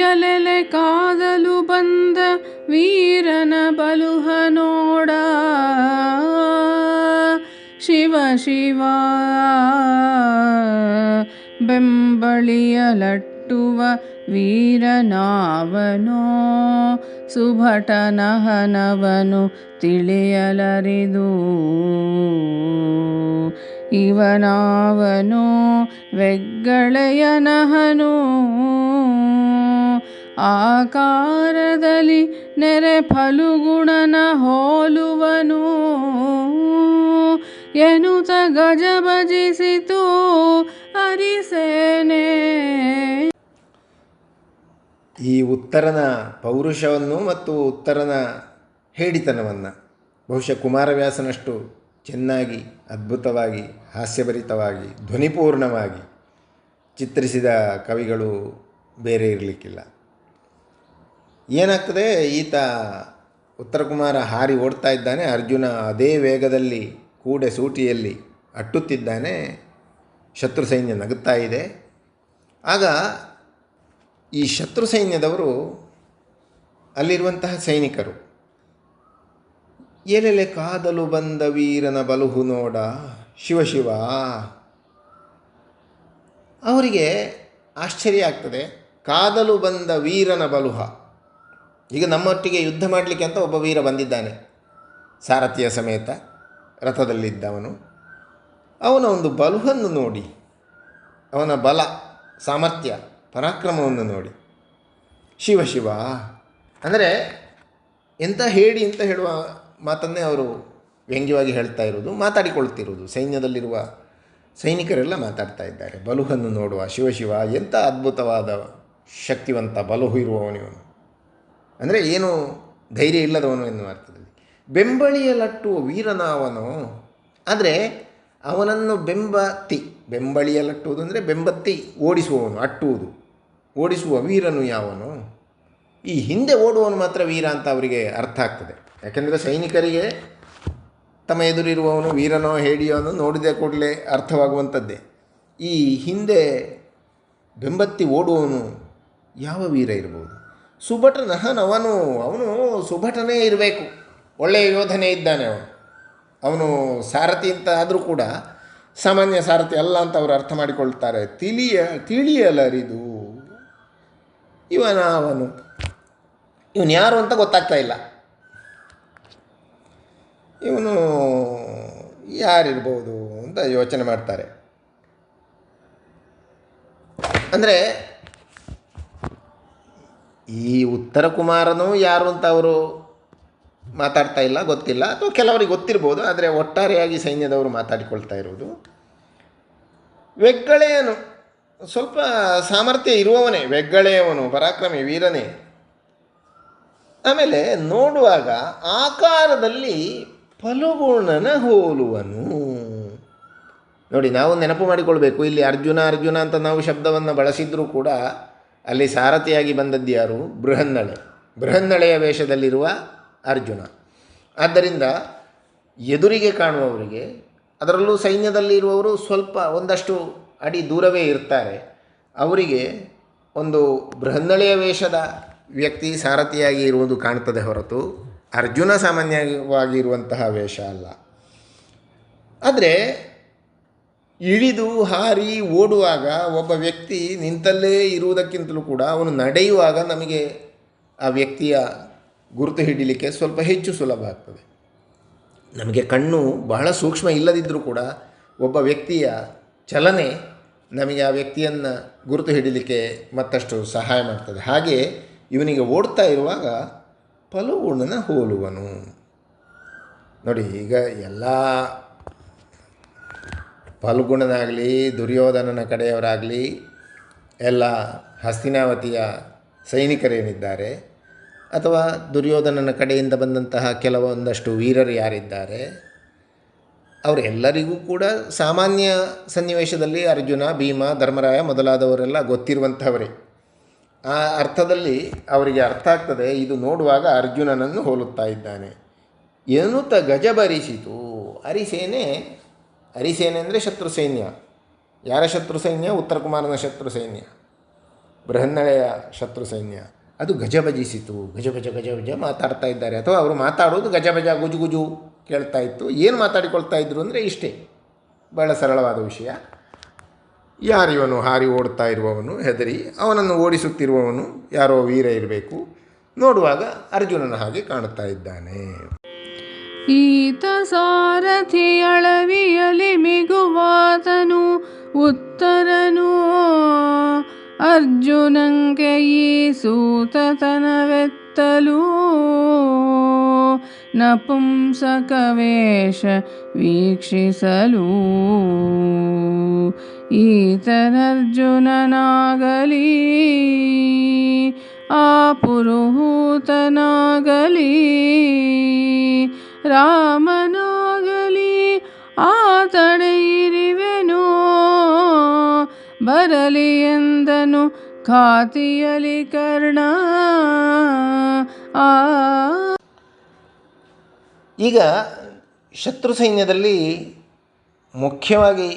ಎಲೆಲೆ ಕಾದಲು ಬಂದ ವೀರನ ಬಲುಹ ನೋಡ. ಶಿವ ಶಿವ ಬೆಂಬಳಿಯಲಟ್ಟುವ ವೀರನಾವನೋ, ಸುಭಟನಹನವನು ತಿಳಿಯಲರಿದು. ಇವನಾವನೋ ವೆಗ್ಗಳೆಯನಹನು, ಆಕಾರದಲ್ಲಿ ನೆರೆ ಫಲುಗುಣನ ಹೋಲುವನು. ಎನುತ ಗಜ ಭಜಿಸಿತು ಅರಿಸೇನೆ. ಈ ಉತ್ತರನ ಪೌರುಷವನ್ನು ಮತ್ತು ಉತ್ತರನ ಹೇಡಿತನವನ್ನು ಬಹುಶಃ ಕುಮಾರವ್ಯಾಸನಷ್ಟು ಚೆನ್ನಾಗಿ, ಅದ್ಭುತವಾಗಿ, ಹಾಸ್ಯಭರಿತವಾಗಿ, ಧ್ವನಿಪೂರ್ಣವಾಗಿ ಚಿತ್ರಿಸಿದ ಕವಿಗಳು ಬೇರೆ ಇರಲಿಕ್ಕಿಲ್ಲ. ಏನಾಗ್ತದೆ, ಈತ ಉತ್ತರ ಕುಮಾರ ಹಾರಿ ಓಡ್ತಾ ಇದ್ದಾನೆ, ಅರ್ಜುನ ಅದೇ ವೇಗದಲ್ಲಿ ಕೂಡೆ ಸೂಟಿಯಲ್ಲಿ ಅಟ್ಟುತ್ತಿದ್ದಾನೆ, ಶತ್ರು ಸೈನ್ಯ ನಗುತ್ತಾ ಇದೆ. ಆಗ ಈ ಶತ್ರು ಸೈನ್ಯದವರು, ಅಲ್ಲಿರುವಂತಹ ಸೈನಿಕರು, ಎಲೆಲೆ ಕಾದಲು ಬಂದ ವೀರನ ಬಲುಹು ನೋಡ, ಶಿವ ಶಿವ, ಅವರಿಗೆ ಆಶ್ಚರ್ಯ ಆಗ್ತದೆ. ಕಾದಲು ಬಂದ ವೀರನ ಬಲುಹ, ಈಗ ನಮ್ಮೊಟ್ಟಿಗೆ ಯುದ್ಧ ಮಾಡಲಿಕ್ಕೆ ಅಂತ ಒಬ್ಬ ವೀರ ಬಂದಿದ್ದಾನೆ, ಸಾರಥಿಯ ಸಮೇತ ರಥದಲ್ಲಿದ್ದವನು. ಅವನ ಒಂದು ಬಲುಹನ್ನು ನೋಡಿ, ಅವನ ಬಲ, ಸಾಮರ್ಥ್ಯ, ಪರಾಕ್ರಮವನ್ನು ನೋಡಿ ಶಿವ ಶಿವ ಅಂದರೆ ಎಂಥ ಹೇಳಿ ಅಂತ ಹೇಳುವ ಮಾತನ್ನೇ ಅವರು ವ್ಯಂಗ್ಯವಾಗಿ ಹೇಳ್ತಾ ಇರೋದು, ಮಾತಾಡಿಕೊಳ್ತಿರೋದು. ಸೈನ್ಯದಲ್ಲಿರುವ ಸೈನಿಕರೆಲ್ಲ ಮಾತಾಡ್ತಾ ಇದ್ದಾರೆ. ಬಲುಹನ್ನು ನೋಡುವ ಶಿವ ಶಿವ, ಎಂಥ ಅದ್ಭುತವಾದ ಶಕ್ತಿವಂತ ಬಲುಹು ಇರುವವನಿವನು, ಅಂದರೆ ಏನು ಧೈರ್ಯ ಇಲ್ಲದವನು ಎನ್ನುವ ಅರ್ಥದಲ್ಲಿ. ಬೆಂಬಳಿಯಲಟ್ಟುವ ವೀರನಾವನು, ಆದರೆ ಅವನನ್ನು ಬೆಂಬಳಿಯಲಟ್ಟುವುದು ಅಂದರೆ ಬೆಂಬತ್ತಿ ಓಡಿಸುವವನು, ಅಟ್ಟುವುದು, ಓಡಿಸುವ ವೀರನು ಯಾವನು? ಈ ಹಿಂದೆ ಓಡುವವನು ಮಾತ್ರ ವೀರ ಅಂತ ಅವರಿಗೆ ಅರ್ಥ ಆಗ್ತದೆ. ಯಾಕೆಂದರೆ ಸೈನಿಕರಿಗೆ ತಮ್ಮ ಎದುರಿರುವವನು ವೀರನೋ ಹೇಡಿಯೋನೋ ನೋಡಿದ ಕೂಡಲೇ ಅರ್ಥವಾಗುವಂಥದ್ದೇ. ಈ ಹಿಂದೆ ಬೆಂಬತ್ತಿ ಓಡುವವನು ಯಾವ ವೀರ ಇರ್ಬೋದು? ಸುಭಟನಹನವನು, ಅವನು ಸುಭಟನೇ ಇರಬೇಕು, ಒಳ್ಳೆಯ ಯೋಧನೇ ಇದ್ದಾನೆ ಅವನು ಸಾರಥಿ ಅಂತ ಆದರೂ ಕೂಡ ಸಾಮಾನ್ಯ ಸಾರಥಿ ಅಲ್ಲ ಅಂತ ಅವರು ಅರ್ಥ ಮಾಡಿಕೊಳ್ತಾರೆ. ತಿಳಿಯಲರಿದು ಇವನು ಯಾರು ಅಂತ ಗೊತ್ತಾಗ್ತಾ ಇಲ್ಲ. ಇವನು ಯಾರಿರ್ಬೋದು ಅಂತ ಯೋಚನೆ ಮಾಡ್ತಾರೆ. ಅಂದರೆ ಈ ಉತ್ತರ ಕುಮಾರನು ಯಾರು ಅಂತ ಅವರು ಮಾತಾಡ್ತಾ ಇಲ್ಲ, ಗೊತ್ತಿಲ್ಲ, ಅಥವಾ ಕೆಲವರಿಗೆ ಗೊತ್ತಿರ್ಬೋದು, ಆದರೆ ಒಟ್ಟಾರೆಯಾಗಿ ಸೈನ್ಯದವರು ಮಾತಾಡಿಕೊಳ್ತಾ ಇರೋದು ವೆಗ್ಗಳೆಯನು, ಸ್ವಲ್ಪ ಸಾಮರ್ಥ್ಯ ಇರುವವನೇ, ವೆಗ್ಗಳೆಯವನು, ಪರಾಕ್ರಮಿ, ವೀರನೇ. ಆಮೇಲೆ ನೋಡುವಾಗ ಆಕಾರದಲ್ಲಿ ಫಲುಗುಣನ ಹೋಲುವನು. ನೋಡಿ, ನಾವು ನೆನಪು ಮಾಡಿಕೊಳ್ಬೇಕು, ಇಲ್ಲಿ ಅರ್ಜುನ ಅರ್ಜುನ ಅಂತ ನಾವು ಶಬ್ದವನ್ನು ಬಳಸಿದರೂ ಕೂಡ ಅಲ್ಲಿ ಸಾರಥಿಯಾಗಿ ಬಂದದ್ದು ಯಾರು? ಬೃಹನ್ನಳೆಯ ವೇಷದಲ್ಲಿರುವ ಅರ್ಜುನ. ಆದ್ದರಿಂದ ಎದುರಿಗೆ ಕಾಣುವವರಿಗೆ, ಅದರಲ್ಲೂ ಸೈನ್ಯದಲ್ಲಿ ಇರುವವರು ಸ್ವಲ್ಪ ಒಂದಷ್ಟು ಅಡಿ ದೂರವೇ ಇರ್ತಾರೆ, ಅವರಿಗೆ ಒಂದು ಬೃಹನ್ನಳೆಯ ವೇಷದ ವ್ಯಕ್ತಿ ಸಾರಥಿಯಾಗಿ ಇರುವುದು ಕಾಣ್ತದೆ ಹೊರತು ಅರ್ಜುನ ಸಾಮಾನ್ಯವಾಗಿ ಇರುವಂತಹ ವೇಷ ಅಲ್ಲ. ಆದರೆ ಇಳಿದು ಹಾರಿ ಓಡುವಾಗ ಒಬ್ಬ ವ್ಯಕ್ತಿ ನಿಂತಲ್ಲೇ ಇರುವುದಕ್ಕಿಂತಲೂ ಕೂಡ ಅವನು ನಡೆಯುವಾಗ ನಮಗೆ ಆ ವ್ಯಕ್ತಿಯ ಗುರುತು ಹಿಡಿಲಿಕ್ಕೆ ಸ್ವಲ್ಪ ಹೆಚ್ಚು ಸುಲಭ ಆಗ್ತದೆ. ನಮಗೆ ಕಣ್ಣು ಬಹಳ ಸೂಕ್ಷ್ಮ ಇಲ್ಲದಿದ್ದರೂ ಕೂಡ ಒಬ್ಬ ವ್ಯಕ್ತಿಯ ಚಲನೆ ನಮಗೆ ಆ ವ್ಯಕ್ತಿಯನ್ನು ಗುರುತು ಹಿಡಿಲಿಕ್ಕೆ ಮತ್ತಷ್ಟು ಸಹಾಯ ಮಾಡ್ತದೆ. ಹಾಗೆ ಇವನಿಗೆ ಓಡ್ತಾ ಇರುವಾಗ ಫಲುಗುಣನ ಹೋಲುವನು. ನೋಡಿ, ಈಗ ಎಲ್ಲ ಫಲ್ಗುಣನಾಗಲಿ ದುರ್ಯೋಧನನ ಕಡೆಯವರಾಗಲಿ ಎಲ್ಲ ಹಸ್ತಿನಾವತಿಯ ಸೈನಿಕರೇನಿದ್ದಾರೆ, ಅಥವಾ ದುರ್ಯೋಧನನ ಕಡೆಯಿಂದ ಬಂದಂತಹ ಕೆಲವೊಂದಷ್ಟು ವೀರರು ಯಾರಿದ್ದಾರೆ, ಅವರೆಲ್ಲರಿಗೂ ಕೂಡ ಸಾಮಾನ್ಯ ಸನ್ನಿವೇಶದಲ್ಲಿ ಅರ್ಜುನ, ಭೀಮ, ಧರ್ಮರಾಯ ಮೊದಲಾದವರೆಲ್ಲ ಗೊತ್ತಿರುವಂಥವರೇ. ಆ ಅರ್ಥದಲ್ಲಿ ಅವರಿಗೆ ಅರ್ಥ ಆಗ್ತದೆ, ಇದು ನೋಡುವಾಗ ಅರ್ಜುನನನ್ನು ಹೋಲುತ್ತಾ ಇದ್ದಾನೆ. ಎನ್ನುತ್ತ ಗಜ ಭರಿಸಿತು. ಅರಿಸೇನೆ ಅಂದರೆ ಶತ್ರು ಸೈನ್ಯ. ಯಾರ ಶತ್ರು ಸೈನ್ಯ? ಉತ್ತರ ಕುಮಾರನ ಶತ್ರು ಸೈನ್ಯ. ಬೃಹನ್ನಳೆಯ ಶತ್ರು ಸೈನ್ಯ ಅದು ಗಜಬಜಿಸಿತು. ಗಜಬಜ ಗಜಬಜ ಮಾತಾಡ್ತಾ ಇದ್ದಾರೆ, ಅಥವಾ ಅವರು ಮಾತಾಡೋದು ಗಜಬಜ ಗುಜು ಗುಜು ಕೇಳ್ತಾ ಇತ್ತು. ಏನು ಮಾತಾಡಿಕೊಳ್ತಾ ಇದ್ರು ಅಂದರೆ ಇಷ್ಟೇ, ಬಹಳ ಸರಳವಾದ ವಿಷಯ. ಯಾರಿವನು ಹಾರಿ ಓಡ್ತಾ ಇರುವವನು ಹೆದರಿ, ಅವನನ್ನು ಓಡಿಸುತ್ತಿರುವವನು ಯಾರೋ ವೀರ ಇರಬೇಕು. ನೋಡುವಾಗ ಅರ್ಜುನನ ಹಾಗೆ ಕಾಣುತ್ತಾ ಇದ್ದಾನೆ. ಈತ ಸಾರಥಿ ಅಳವಿಯಲಿ ಮಿಗುವಾತನು ಉತ್ತರನು, ಅರ್ಜುನಂಗೆ ಈ ಸೂತತನವೆತ್ತಲು ನಪುಂಸಕವೇಷ ವೀಕ್ಷಿಸಲು. ಈತನರ್ಜುನನಾಗಲಿ ಆ ಪುರುಹೂತನಾಗಲಿ, ರಾಮನಾಗಲಿ ಆತಡೆ ಇರುವೆನು, ಬರಲಿ ಎಂದನು ಖಾತಿಯಲಿ ಕರ್ಣ. ಈಗ ಶತ್ರು ಸೈನ್ಯದಲ್ಲಿ ಮುಖ್ಯವಾಗಿ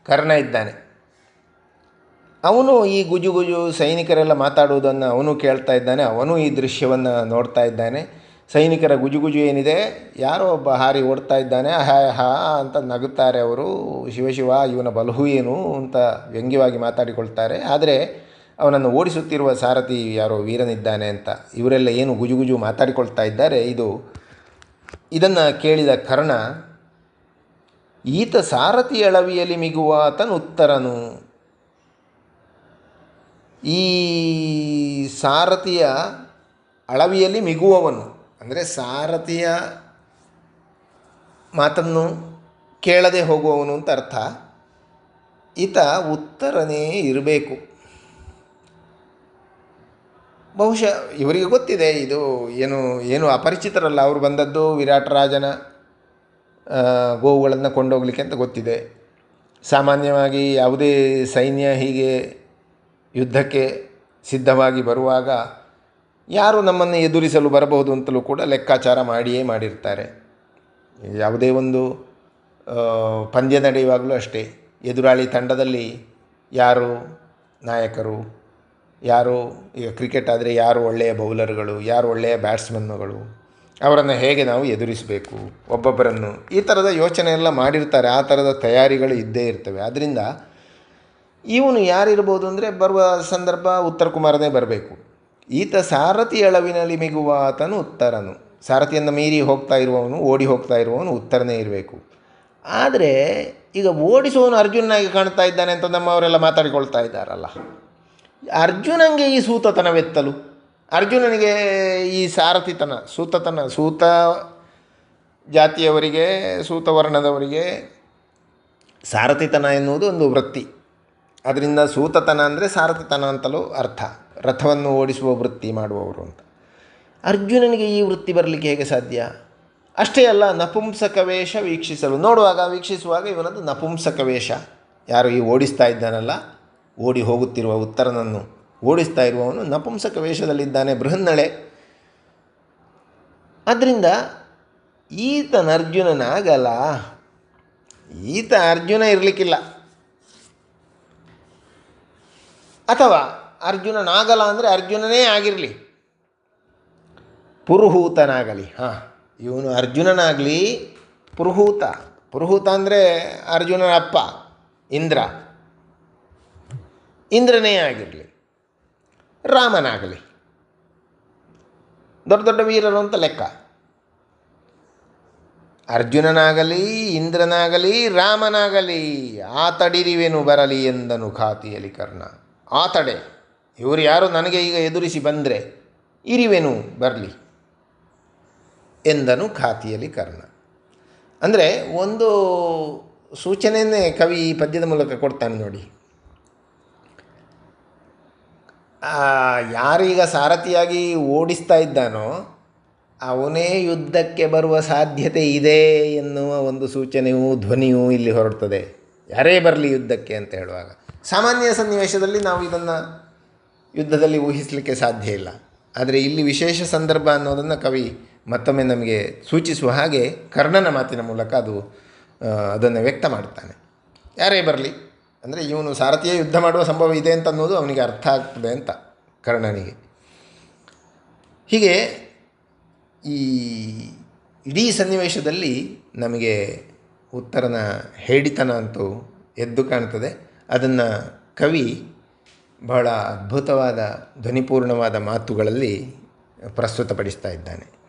ಕರ್ಣ ಇದ್ದಾನೆ. ಅವನು ಈ ಗುಜು ಗುಜು ಸೈನಿಕರೆಲ್ಲ ಮಾತಾಡುವುದನ್ನು ಅವನು ಕೇಳ್ತಾ ಇದ್ದಾನೆ. ಅವನು ಈ ದೃಶ್ಯವನ್ನು ನೋಡ್ತಾ ಇದ್ದಾನೆ. ಸೈನಿಕರ ಗುಜುಗುಜು ಏನಿದೆ, ಯಾರೋ ಒಬ್ಬ ಹಾರಿ ಓಡ್ತಾ ಇದ್ದಾನೆ, ಹಾ ಅಂತ ನಗುತ್ತಾರೆ ಅವರು. ಶಿವಶಿವ ಇವನ ಬಲಹು ಏನು ಅಂತ ವ್ಯಂಗ್ಯವಾಗಿ ಮಾತಾಡಿಕೊಳ್ತಾರೆ. ಆದರೆ ಅವನನ್ನು ಓಡಿಸುತ್ತಿರುವ ಸಾರಥಿ ಯಾರೋ ವೀರನಿದ್ದಾನೆ ಅಂತ ಇವರೆಲ್ಲ ಏನು ಗುಜುಗುಜು ಮಾತಾಡಿಕೊಳ್ತಾ ಇದ್ದಾರೆ. ಇದನ್ನು ಕೇಳಿದ ಕರ್ಣ, ಈತ ಸಾರಥಿ ಅಳವಿಯಲ್ಲಿ ಮಿಗುವಾತನು ಉತ್ತರನು. ಈ ಸಾರಥಿಯ ಅಳವಿಯಲ್ಲಿ ಮಿಗುವವನು ಅಂದರೆ ಸಾರಥಿಯ ಮಾತನ್ನು ಕೇಳದೆ ಹೋಗುವವನು ಅಂತ ಅರ್ಥ. ಈತ ಉತ್ತರನೇ ಇರಬೇಕು. ಬಹುಶಃ ಇವರಿಗೆ ಗೊತ್ತಿದೆ, ಇದು ಏನು ಅಪರಿಚಿತರಲ್ಲ. ಅವರು ಬಂದದ್ದು ವಿರಾಟ ರಾಜನ ಗೋವುಗಳನ್ನು ಕೊಂಡೋಗ್ಲಿಕ್ಕೆ ಅಂತ ಗೊತ್ತಿದೆ. ಸಾಮಾನ್ಯವಾಗಿ ಯಾವುದೇ ಸೈನ್ಯ ಹೀಗೆ ಯುದ್ಧಕ್ಕೆ ಸಿದ್ಧವಾಗಿ ಬರುವಾಗ ಯಾರು ನಮ್ಮನ್ನು ಎದುರಿಸಲು ಬರಬಹುದು ಅಂತಲೂ ಕೂಡ ಲೆಕ್ಕಾಚಾರ ಮಾಡಿರ್ತಾರೆ. ಯಾವುದೇ ಒಂದು ಪಂದ್ಯ ನಡೆಯುವಾಗಲೂ ಅಷ್ಟೇ, ಎದುರಾಳಿ ತಂಡದಲ್ಲಿ ಯಾರು ನಾಯಕರು, ಯಾರು, ಈಗ ಕ್ರಿಕೆಟ್ ಆದರೆ ಯಾರು ಒಳ್ಳೆಯ ಬೌಲರ್ಗಳು, ಯಾರು ಒಳ್ಳೆಯ ಬ್ಯಾಟ್ಸ್ಮನ್ನುಗಳು, ಅವರನ್ನು ಹೇಗೆ ನಾವು ಎದುರಿಸಬೇಕು, ಒಬ್ಬೊಬ್ಬರನ್ನು, ಈ ಥರದ ಯೋಚನೆ ಎಲ್ಲ ಮಾಡಿರ್ತಾರೆ. ಆ ಥರದ ತಯಾರಿಗಳು ಇದ್ದೇ ಇರ್ತವೆ. ಆದ್ದರಿಂದ ಇವನು ಯಾರಿರ್ಬೋದು ಅಂದರೆ ಬರುವ ಸಂದರ್ಭ ಉತ್ತರ ಕುಮಾರನೇ ಬರಬೇಕು. ಈತ ಸಾರಥಿ ಅಳವಿನಲ್ಲಿ ಮಿಗುವಾತನು ಉತ್ತರನು. ಸಾರಥಿಯನ್ನು ಮೀರಿ ಹೋಗ್ತಾ ಇರುವವನು, ಓಡಿ ಹೋಗ್ತಾ ಇರುವವನು ಉತ್ತರನೇ ಇರಬೇಕು. ಆದರೆ ಈಗ ಓಡಿಸುವವನು ಅರ್ಜುನನಾಗಿ ಕಾಣ್ತಾ ಇದ್ದಾನೆ ಅಂತ ನಮ್ಮವರೆಲ್ಲ ಮಾತಾಡಿಕೊಳ್ತಾ ಇದ್ದಾರಲ್ಲ. ಅರ್ಜುನನಿಗೆ ಈ ಸೂತತನವೆತ್ತಲು, ಅರ್ಜುನನಿಗೆ ಈ ಸಾರಥಿತನ, ಸೂತ ಜಾತಿಯವರಿಗೆ, ಸೂತವರ್ಣದವರಿಗೆ ಸಾರಥಿತನ ಎನ್ನುವುದು ಒಂದು ವೃತ್ತಿ. ಅದರಿಂದ ಸೂತತನ ಅಂದರೆ ಸಾರಥಿತನ ಅಂತಲೂ ಅರ್ಥ, ರಥವನ್ನು ಓಡಿಸುವ ವೃತ್ತಿ ಮಾಡುವವರು ಅಂತ. ಅರ್ಜುನನಿಗೆ ಈ ವೃತ್ತಿ ಬರಲಿಕ್ಕೆ ಹೇಗೆ ಸಾಧ್ಯ? ಅಷ್ಟೇ ಅಲ್ಲ, ನಪುಂಸಕ ವೇಷ ವೀಕ್ಷಿಸಲು, ವೀಕ್ಷಿಸುವಾಗ ಇವನದು ನಪುಂಸಕ ವೇಷ. ಯಾರು ಈ ಓಡಿಸ್ತಾ ಇದ್ದಾನಲ್ಲ, ಓಡಿ ಹೋಗುತ್ತಿರುವ ಉತ್ತರನನ್ನು ಓಡಿಸ್ತಾ ಇರುವವನು ನಪುಂಸಕ ವೇಷದಲ್ಲಿದ್ದಾನೆ, ಬೃಹನ್ನಳೆ. ಆದ್ದರಿಂದ ಈತನರ್ಜುನನಾಗಲ್ಲ, ಈತ ಅರ್ಜುನ ಇರಲಿಕ್ಕಿಲ್ಲ. ಅಥವಾ ಅರ್ಜುನನಾಗಲ್ಲ ಅಂದರೆ ಅರ್ಜುನನೇ ಆಗಿರಲಿ, ಪುರುಹೂತನಾಗಲಿ. ಇವನು ಅರ್ಜುನನಾಗಲಿ, ಪುರುಹೂತ ಅಂದರೆ ಅರ್ಜುನನ ಅಪ್ಪ ಇಂದ್ರನೇ ಆಗಿರಲಿ, ರಾಮನಾಗಲಿ, ದೊಡ್ಡ ದೊಡ್ಡ ವೀರರು ಅಂತ ಲೆಕ್ಕ. ಅರ್ಜುನನಾಗಲಿ, ಇಂದ್ರನಾಗಲಿ, ರಾಮನಾಗಲಿ, ಆತಡಿರಿವೆನು ಬರಲಿ ಎಂದನು ಖಾತಿಯಲಿ ಕರ್ಣ. ಆತಡೆ, ಇವರು ಯಾರು ನನಗೆ ಈಗ ಎದುರಿಸಿ ಬಂದರೆ ಇರಿವೆನು ಬರಲಿ ಎಂದನು ಖಾತಿಯಲಿ ಕರ್ಣ. ಅಂದರೆ ಒಂದು ಸೂಚನೆಯನ್ನೇ ಕವಿ ಈ ಪದ್ಯದ ಮೂಲಕ ಕೊಡ್ತಾನೆ ನೋಡಿ. ಯಾರೀಗ ಸಾರಥಿಯಾಗಿ ಓಡಿಸ್ತಾ ಇದ್ದಾನೋ ಅವನೇ ಯುದ್ಧಕ್ಕೆ ಬರುವ ಸಾಧ್ಯತೆ ಇದೆ ಎನ್ನುವ ಒಂದು ಸೂಚನೆಯೂ ಧ್ವನಿಯೂ ಇಲ್ಲಿ ಹೊರಡ್ತದೆ. ಯಾರೇ ಬರಲಿ ಯುದ್ಧಕ್ಕೆ ಅಂತ ಹೇಳುವಾಗ, ಸಾಮಾನ್ಯ ಸನ್ನಿವೇಶದಲ್ಲಿ ನಾವು ಇದನ್ನು ಯುದ್ಧದಲ್ಲಿ ಊಹಿಸಲಿಕ್ಕೆ ಸಾಧ್ಯ ಇಲ್ಲ. ಆದರೆ ಇಲ್ಲಿ ವಿಶೇಷ ಸಂದರ್ಭ ಅನ್ನೋದನ್ನು ಕವಿ ಮತ್ತೊಮ್ಮೆ ನಮಗೆ ಸೂಚಿಸುವ ಹಾಗೆ ಕರ್ಣನ ಮಾತಿನ ಮೂಲಕ ಅದನ್ನು ವ್ಯಕ್ತ ಮಾಡ್ತಾನೆ. ಯಾರೇ ಬರಲಿ ಅಂದರೆ ಇವನು ಸಾರಥಿಯೇ ಯುದ್ಧ ಮಾಡುವ ಸಂಭವ ಇದೆ ಅಂತ ಅನ್ನೋದು ಅವನಿಗೆ ಅರ್ಥ ಆಗ್ತದೆ ಅಂತ ಕರ್ಣನಿಗೆ. ಹೀಗೆ ಈ ಇಡೀ ಸನ್ನಿವೇಶದಲ್ಲಿ ನಮಗೆ ಉತ್ತರನ ಹೇಡಿತನ ಅಂತೂ ಎದ್ದು ಕಾಣ್ತದೆ. ಅದನ್ನು ಕವಿ ಬಹಳ ಅದ್ಭುತವಾದ ಧ್ವನಿಪೂರ್ಣವಾದ ಮಾತುಗಳಲ್ಲಿ ಪ್ರಸ್ತುತಪಡಿಸ್ತಾ ಇದ್ದಾನೆ.